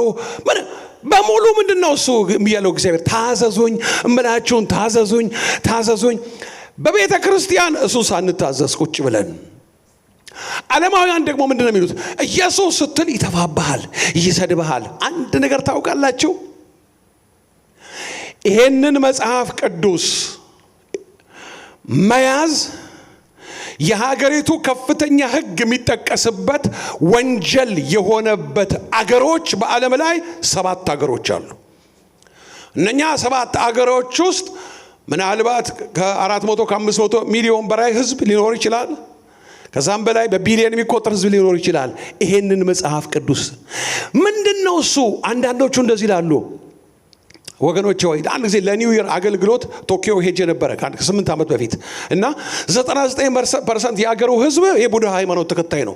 በሙሉ ምንድነው እሱ የሚያለው እግዚአብሔር? ታዘዙኝ፣ እምላችሁን ታዘዙኝ። በቤተ ክርስቲያን እሱ ሳንታዘዝ ቁጭ ብለን ዓለማውያን ደግሞ ምንድነው የሚሉት? ኢየሱስ ስትል ይተፋብሃል፣ ይሰድብሃል። አንድ ነገር ታውቃላችሁ? ይሄንን መጽሐፍ ቅዱስ መያዝ የሀገሪቱ ከፍተኛ ህግ የሚጠቀስበት ወንጀል የሆነበት አገሮች በዓለም ላይ 7 አገሮች አሉ። እነኛ 7 አገሮች ውስጥ ምናልባት ከ400 ከ500 ሚሊዮን በላይ ህዝብ ሊኖር ይችላል። ከዛም በላይ በቢሊዮን የሚቆጠር ህዝብ ሊኖር ይችላል። ይሄንን መጽሐፍ ቅዱስ ምንድነው እሱ? አንዳንዶቹ እንደዚህ ይላሉ። ወገኖቼ ሆይ አንድ ጊዜ ለኒው ይር አገልግሎት ቶኪዮ ሄጄ ነበር ከ8 ዓመት በፊት እና 99% የአገሩ ህዝብ የቡድሃ ሃይማኖት ተከታይ ነው።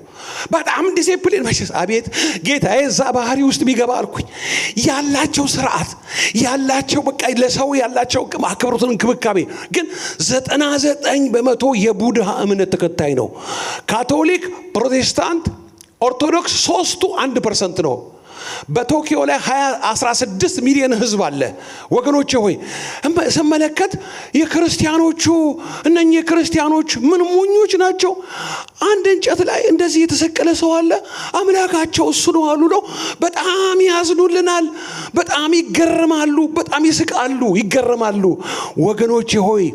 በጣም ዲሲፕሊን መሸስ አቤት ጌታዬ እዛ ባህሪ ውስጥ ቢገባ አልኩኝ። ያላቸው ስርዓት ያላቸው በቃ ለሰው ያላቸው አክብሮትን እንክብካቤ ግን 99% የቡድሃ እምነት ተከታይ ነው። ካቶሊክ፣ ፕሮቴስታንት፣ ኦርቶዶክስ ሶስቱ 1% ነው። በቶኪዮ ላይ 16 ሚሊዮን ህዝብ አለ። ወገኖቼ ሆይ ስመለከት የክርስቲያኖቹ እነኚህ ክርስቲያኖች ምን ሞኞች ናቸው። አንድ እንጨት ላይ እንደዚህ የተሰቀለ ሰው አለ፣ አምላካቸው እሱ ነው አሉ ነው። በጣም ያዝኑልናል፣ በጣም ይገረማሉ፣ በጣም ይስቃሉ፣ ይገረማሉ። ወገኖቼ ሆይ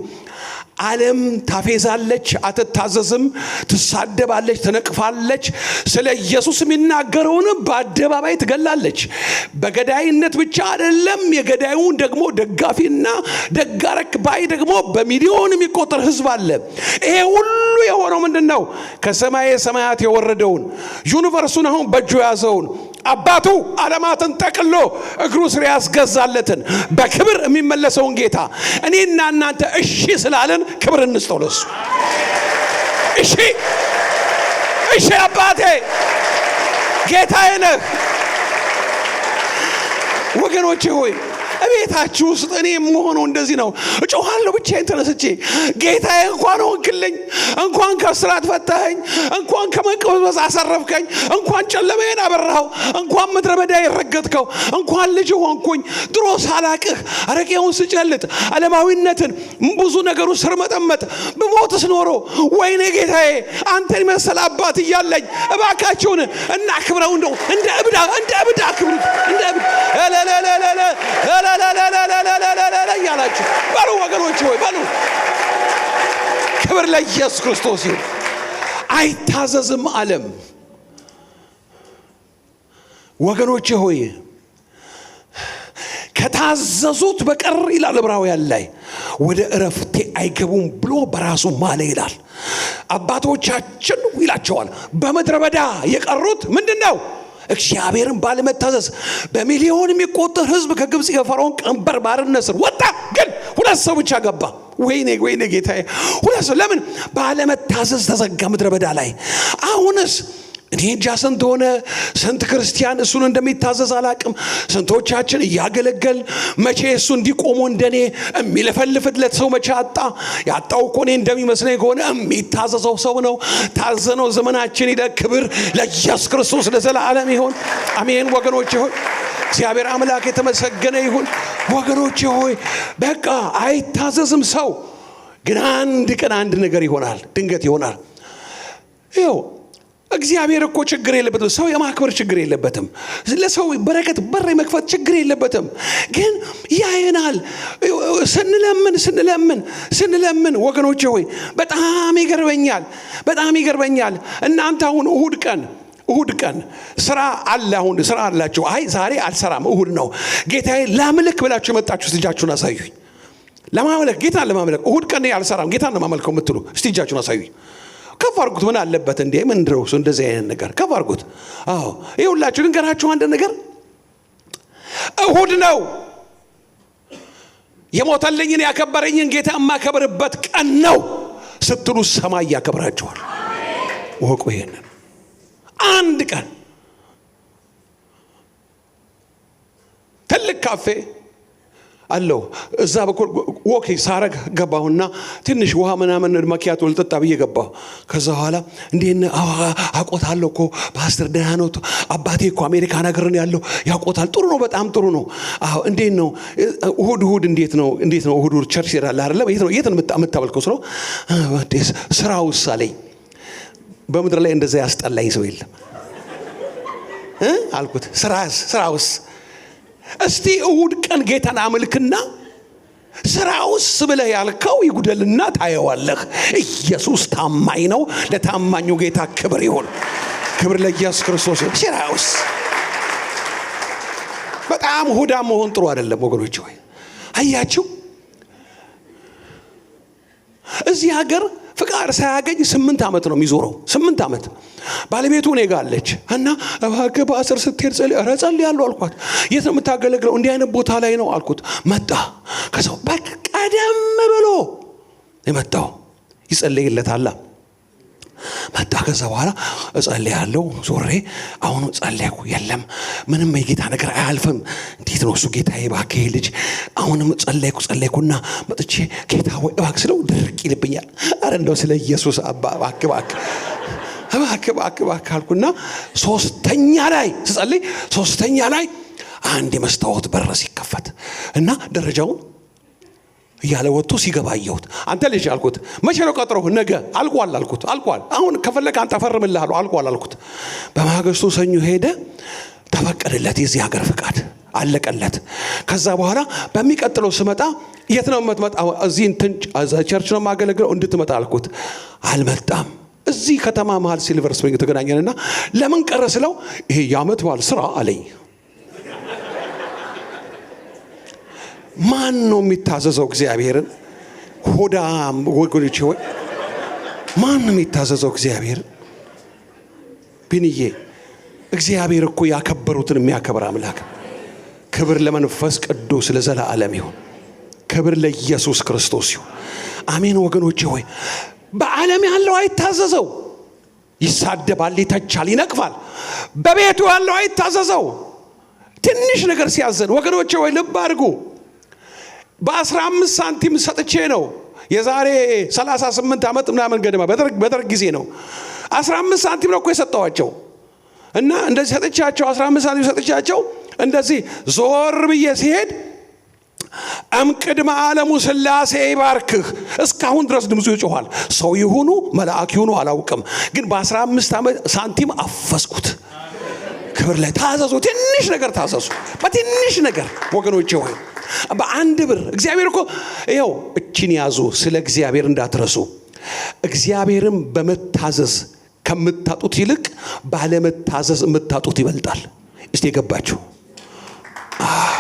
ዓለም ታፌዛለች፣ አትታዘዝም፣ ትሳደባለች፣ ትነቅፋለች። ስለ ኢየሱስ የሚናገረውን በአደባባይ ትገላለች። በገዳይነት ብቻ አይደለም፣ የገዳዩን ደግሞ ደጋፊና ደጋረክ ባይ ደግሞ በሚሊዮን የሚቆጠር ህዝብ አለ። ይሄ ሁሉ የሆነው ምንድነው? ከሰማየ ሰማያት የወረደውን ዩኒቨርሱን አሁን በእጁ ያዘውን አባቱ ዓለማትን ጠቅሎ እግሩ ስር ያስገዛለትን በክብር የሚመለሰውን ጌታ እኔና እናንተ እሺ ስላለን ክብር እንስጠው ለሱ። እሺ አባቴ ጌታዬ ነህ። ወገኖቼ ሆይ እቤታችሁ ውስጥ እኔ የምሆነው እንደዚህ ነው። እጮሃለሁ ብቻዬን ተነስቼ ጌታዬ እንኳን ሆንክልኝ፣ እንኳን ከስራት ፈታኸኝ፣ እንኳን ከመቅበዝበዝ አሰረፍከኝ፣ እንኳን ጨለማዬን አበራኸው፣ እንኳን ምድረ በዳ የረገጥከው፣ እንኳን ልጅ ሆንኩኝ። ድሮ ሳላቅህ አረቄውን ስጨልጥ ዓለማዊነትን ብዙ ነገሩ ስር መጠመጥ ብሞትስ ኖሮ ወይኔ ጌታዬ አንተን መሰል አባት እያለኝ እባካችሁን እናክብረው። እንደው እንደ እብድ አክብሩት። እንደ እብድ ያላችሁ በሉ ወገኖች ሆይ በሉ። ክብር ለኢየሱስ ክርስቶስ ይሁን። አይታዘዝም ዓለም። ወገኖች ሆይ ከታዘዙት በቀር ይላል ዕብራውያን ላይ ወደ እረፍቴ አይገቡም ብሎ በራሱ ማለ ይላል። አባቶቻችን ይላቸዋል በምድረ በዳ የቀሩት ምንድነው? እግዚአብሔርን ባለመታዘዝ በሚሊዮን የሚቆጠር ሕዝብ ከግብጽ የፈርዖን ቀንበር ባርነት ስር ወጣ። ግን ሁለት ሰው ብቻ ገባ። ወይኔ ጌታዬ ሁለት ሰው። ለምን? ባለመታዘዝ ተዘጋ ምድረ በዳ ላይ። አሁንስ እኔ እንጃ ስንት ሆነ ስንት ክርስቲያን እሱን እንደሚታዘዝ አላቅም። ስንቶቻችን እያገለገል መቼ እሱ እንዲቆሙ እንደኔ የሚለፈልፍለት ሰው መቼ አጣ? ያጣው እኮ እኔ እንደሚመስለኝ ከሆነ የሚታዘዘው ሰው ነው። ታዘነው ዘመናችን ይደግ። ክብር ለኢየሱስ ክርስቶስ ለዘላለም ይሁን። አሜን። ወገኖቼ ሆይ እግዚአብሔር አምላክ የተመሰገነ ይሁን። ወገኖቼ ሆይ በቃ አይታዘዝም ሰው። ግን አንድ ቀን አንድ ነገር ይሆናል፣ ድንገት ይሆናል። ይኸው እግዚአብሔር እኮ ችግር የለበትም። ሰው የማክበር ችግር የለበትም። ለሰው በረከት በር መክፈት ችግር የለበትም። ግን ያየናል። ስንለምን ወገኖቼ ሆይ በጣም ይገርመኛል። እናንተ አሁን እሁድ ቀን ስራ አለ። አሁን ስራ አላችሁ። አይ ዛሬ አልሰራም እሁድ ነው ጌታዬ ላምልክ ብላችሁ የመጣችሁ እጃችሁን አሳዩኝ። ለማምለክ ጌታን ለማምለክ እሁድ ቀን አልሰራም ጌታን ነው ማመልከው የምትሉ እስቲ እጃችሁን አሳዩኝ። ከፍ አድርጉት። ምን አለበት እንዴ? ምን ድረውስ እንደዚህ አይነት ነገር ከፍ አድርጉት። አዎ ይኸውላችሁ ልንገራችሁ አንድ ነገር። እሁድ ነው የሞተልኝን ያከበረኝን ጌታ የማከብርበት ቀን ነው ስትሉ ሰማይ ያከብራችኋል። ወቁ ይሄንን አንድ ቀን ትልቅ ካፌ አለው እዛ በኩል ወክ ሳረግ ገባሁና ትንሽ ውሃ ምናምን መኪያቶ ልጠጣ ብዬ ገባሁ። ከዛ በኋላ እንዴት አቆታለሁ እኮ ፓስተር ደህና ነው አባቴ እኮ አሜሪካ ነገር ነው ያለው ያቆታል። ጥሩ ነው፣ በጣም ጥሩ ነው። አዎ እንዴት ነው እሁድ እንዴት ነው እሁድ ቸርች ይራል አይደለም? የት ነው የምታመልከው? ስራው ሳለኝ በምድር ላይ እንደዛ ያስጠላኝ ሰው የለም አልኩት። ስራውስ እስቲ እሁድ ቀን ጌታን አመልክና ስራውስ ብለህ ያልከው ይጉደልና ታየዋለህ። ኢየሱስ ታማኝ ነው። ለታማኙ ጌታ ክብር ይሁን። ክብር ለኢየሱስ ክርስቶስ። ስራውስ በጣም ሁዳ መሆን ጥሩ አይደለም ወገኖች ሆይ። አያችሁ እዚህ ሀገር ፍቃድ ሳያገኝ 8 ዓመት ነው የሚዞረው። 8 ዓመት ባለቤቱ እኔ ጋር አለች እና እባክህ በአስር ስትሄድ ጸልያለሁ አልኳት። የት ነው የምታገለግለው? እንዲህ አይነት ቦታ ላይ ነው አልኩት። መጣ። ከሰው በቀደም ብሎ የመጣው ይጸልይለታል። መጣ። ከዛ በኋላ እጸልያለሁ ዞሬ አሁን ጸልያኩ የለም ምንም የጌታ ነገር አያልፍም። እንዴት ነው እሱ? ጌታዬ እባክህ ልጅ አሁንም ጸልያኩና መጥቼ ጌታ ወይ እባክህ ስለው ድርቅ ይልብኛል። አረ እንደው ስለ ኢየሱስ አባ እባክህ አልኩና ሶስተኛ ላይ አንድ የመስታወት በር ሲከፈት እና ደረጃውን እያለ ወጥቶ ሲገባ አየሁት። አንተ ልጅ አልኩት መቼ ነው ቀጥሮ? ነገ። አልቋል አልኩት። አልቋል አሁን ከፈለክ አንተ ፈርምልሃለሁ። አልቋል አልኩት። በማግስቱ ሰኞ ሄደ። ተፈቀደለት የዚህ ሀገር ፍቃድ አለቀለት። ከዛ በኋላ በሚቀጥለው ስመጣ የት ነው የምትመጣው? እዚህ ቸርች ነው የማገለግለው እንድትመጣ አልኩት። አልመጣም። እዚህ ከተማ መሃል ሲልቨር ስፕሪንግ ተገናኘንና ለምን ቀረ ስለው ይሄ የዓመት በዓል ስራ አለኝ። ማን ነው የሚታዘዘው እግዚአብሔርን? ሆዳም ወገኖቼ ሆይ ማን ነው የሚታዘዘው እግዚአብሔርን? ቢንዬ እግዚአብሔር እኮ ያከበሩትን የሚያከብር አምላክ። ክብር ለመንፈስ ቅዱስ ለዘላለም ይሁን። ክብር ለኢየሱስ ክርስቶስ ይሁን። አሜን ወገኖቼ ሆይ በዓለም ያለው አይታዘዘው። ይሳደባል፣ ይተቻል፣ ይነቅፋል። በቤቱ ያለው አይታዘዘው። ትንሽ ነገር ሲያዘን ወገኖቼ ሆይ ልብ አድርጉ። በ15 ሳንቲም ሰጥቼ ነው የዛሬ 38 ዓመት ምናምን ገደማ በደርግ ጊዜ ነው 15 ሳንቲም ነው እኮ የሰጠዋቸው እና እንደዚህ ሰጥቻቸው 15 ሳንቲም ሰጥቻቸው እንደዚህ ዞር ብዬ ሲሄድ እምቅድመ ዓለሙ ሥላሴ ይባርክህ እስካሁን ድረስ ድምፁ ይጮሃል። ሰው ይሁኑ መልአክ ይሁኑ አላውቅም፣ ግን በ15 ሳንቲም አፈስኩት። ክብር ላይ ታዘዙ። ትንሽ ነገር ታዘዙ። በትንሽ ነገር ወገኖቼ ሆይ በአንድ ብር እግዚአብሔር እኮ ይኸው እቺን ያዙ። ስለ እግዚአብሔር እንዳትረሱ። እግዚአብሔርም በመታዘዝ ከምታጡት ይልቅ ባለመታዘዝ የምታጡት ይበልጣል። እስቲ የገባችሁ?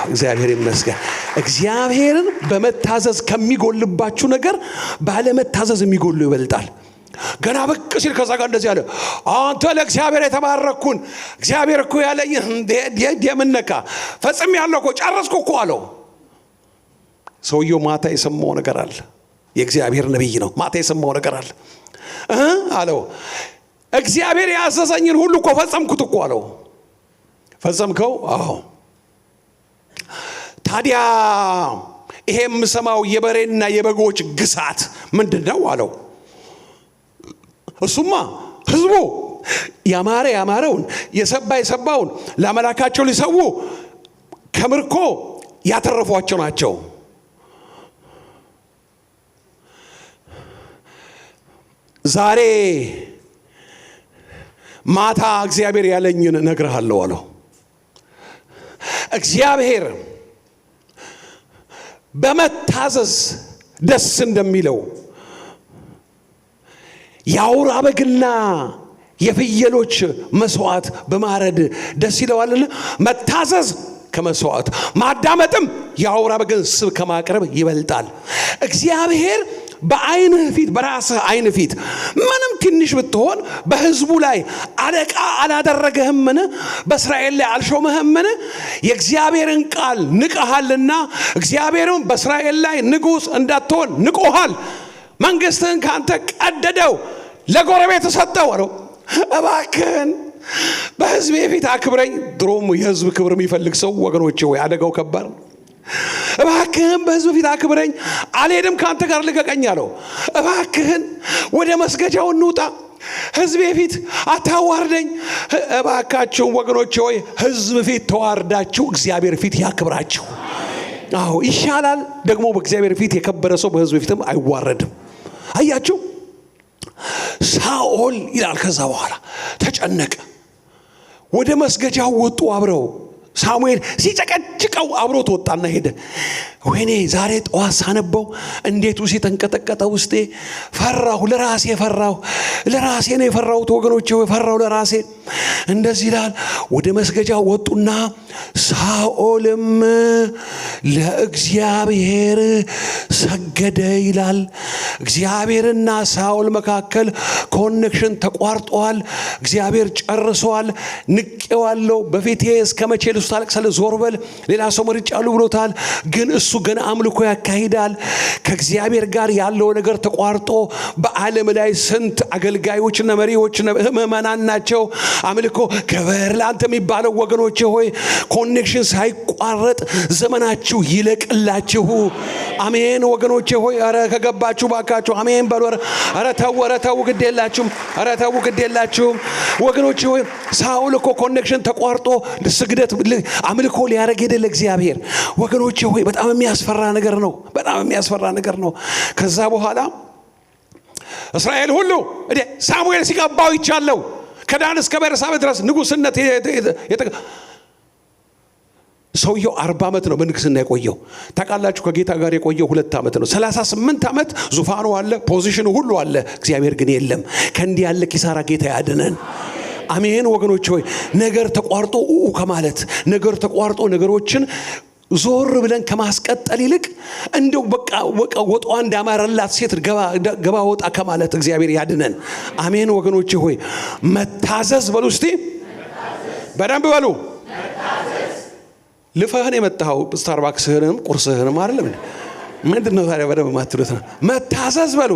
እግዚአብሔር ይመስገን። እግዚአብሔርን በመታዘዝ ከሚጎልባችሁ ነገር ባለመታዘዝ የሚጎሉ ይበልጣል። ገና በቅ ሲል ከዛ ጋር እንደዚህ አለ፣ አንተ ለእግዚአብሔር የተባረኩን እግዚአብሔር እኮ ያለኝ የምነካ ፈጽም ያለው እኮ ጨረስኩ እኮ አለው። ሰውየው ማታ የሰማው ነገር አለ። የእግዚአብሔር ነብይ ነው። ማታ የሰማው ነገር አለ አለው። እግዚአብሔር ያዘዘኝን ሁሉ እኮ ፈጸምኩት እኮ አለው። ፈጸምከው? አዎ። ታዲያ ይሄ የምሰማው የበሬና የበጎች ግሳት ምንድነው አለው። እሱማ ህዝቡ ያማረውን የሰባውን ለአምላካቸው ሊሰው ከምርኮ ያተረፏቸው ናቸው። ዛሬ ማታ እግዚአብሔር ያለኝን እነግርሃለሁ አለው። እግዚአብሔር በመታዘዝ ደስ እንደሚለው የአውራ በግና የፍየሎች መስዋዕት በማረድ ደስ ይለዋልና መታዘዝ ከመስዋዕት ማዳመጥም የአውራ በግን ስብ ከማቅረብ ይበልጣል። እግዚአብሔር በአይንህ ፊት በራስህ አይን ፊት ምንም ትንሽ ብትሆን በህዝቡ ላይ አለቃ አላደረገህምን? በእስራኤል ላይ አልሾመህምን? የእግዚአብሔርን ቃል ንቀሃልና እግዚአብሔርን በእስራኤል ላይ ንጉሥ እንዳትሆን ንቆሃል። መንግሥትህን ካንተ ቀደደው፣ ለጎረቤት ሰጠው አለው። እባክህን በህዝቤ ፊት አክብረኝ። ድሮም የህዝብ ክብር የሚፈልግ ሰው ወገኖቼ ወይ አደጋው ከባድ ነው። እባክህን በህዝብ ፊት አክብረኝ፣ አልሄድም ካንተ ጋር ልቀቀኝ አለው። እባክህን ወደ መስገጃው እንውጣ፣ ህዝቤ ፊት አታዋርደኝ። እባካችሁ ወገኖቼ ሆይ ህዝብ ፊት ተዋርዳችሁ እግዚአብሔር ፊት ያክብራችሁ። አዎ ይሻላል። ደግሞ በእግዚአብሔር ፊት የከበረ ሰው በህዝብ ፊትም አይዋረድም። አያችሁ ሳኦል ይላል ከዛ በኋላ ተጨነቀ። ወደ መስገጃው ወጡ አብረው። ሳሙኤል ሲጨቀጭቀው አብሮት ወጣና ሄደ። ወይኔ ዛሬ ጠዋት ሳነበው እንዴት ውስጥ ተንቀጠቀጠ ውስጤ። ፈራሁ፣ ለራሴ ፈራሁ። ለራሴ ነው የፈራሁት ወገኖቼ፣ ፈራሁ ለራሴ። እንደዚህ ይላል ወደ መስገጃው ወጡና ሳኦልም ለእግዚአብሔር ሰገደ ይላል። እግዚአብሔርና ሳኦል መካከል ኮኔክሽን ተቋርጧል። እግዚአብሔር ጨርሷል። ንቄዋለሁ፣ በፊቴ እስከ መቼ ታለቅሳለህ? ዞር በል፣ ሌላ ሰው መርጫለሁ ብሎታል። ግን እሱ ገና አምልኮ ያካሂዳል። ከእግዚአብሔር ጋር ያለው ነገር ተቋርጦ በዓለም ላይ ስንት አገልጋዮችና መሪዎችና ምእመናን ናቸው። አምልኮ ክብር ለአንተ የሚባለው ወገኖቼ ሆይ ኮኔክሽን ሳይቋረጥ ዘመናችሁ ይለቅላችሁ። አሜን ወገኖቼ ሆይ ኧረ ከገባችሁ ባካችሁ አሜን በሉ። ኧረ ተው ግድ የላችሁም። ኧረ ተው ግድ የላችሁም ወገኖቼ ሆይ። ሳኦል እኮ ኮኔክሽን ተቋርጦ ስግደት አምልኮ ሊያረግ ሄደ ለእግዚአብሔር። ወገኖቼ ሆይ በጣም የሚያስፈራ ነገር ነው። በጣም የሚያስፈራ ነገር ነው። ከዛ በኋላ እስራኤል ሁሉ ሳሙኤል ሲቀባው ይቻለው ከዳን እስከ ቤርሳቤ ድረስ ንጉስነት ሰውየው 40 ዓመት ነው በንግስና የቆየው። ታውቃላችሁ ከጌታ ጋር የቆየው 2 ዓመት ነው። 38 ዓመት ዙፋኑ አለ፣ ፖዚሽኑ ሁሉ አለ። እግዚአብሔር ግን የለም። ከእንዲህ ያለ ኪሳራ ጌታ ያድነን። አሜን ወገኖች ሆይ ነገር ተቋርጦ ከማለት ነገር ተቋርጦ ነገሮችን ዞር ብለን ከማስቀጠል ይልቅ እንደው በቃ ወጧ እንዳማረላት ሴት ገባ ወጣ ከማለት እግዚአብሔር ያድነን። አሜን ወገኖች ሆይ መታዘዝ በሉ እስቲ በደንብ በሉ። ልፈህን የመጣው ስታርባክስህንም ቁርስህንም አይደለም። ምንድነው ታዲያ በደንብ ማትሉት? መታዘዝ በሉ።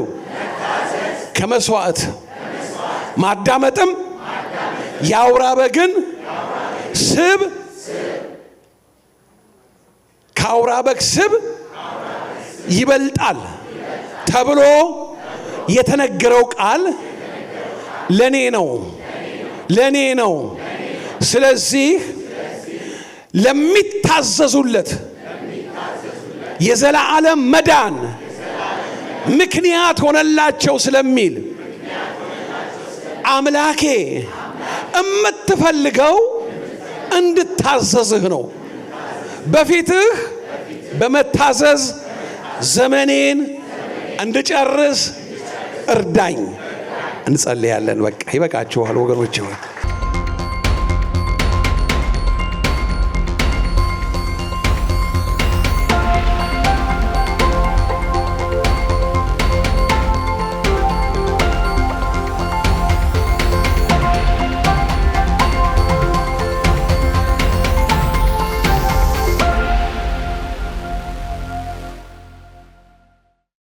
ከመስዋዕት ማዳመጥም ያውራ በግን ስብ ካውራ በግ ስብ ይበልጣል ተብሎ የተነገረው ቃል ለኔ ነው። ስለዚህ ለሚታዘዙለት የዘላለም መዳን ምክንያት ሆነላቸው ስለሚል አምላኬ እምትፈልገው እንድታዘዝህ ነው። በፊትህ በመታዘዝ ዘመኔን እንድጨርስ እርዳኝ። እንጸልያለን። በቃ ይበቃችኋል ወገኖች።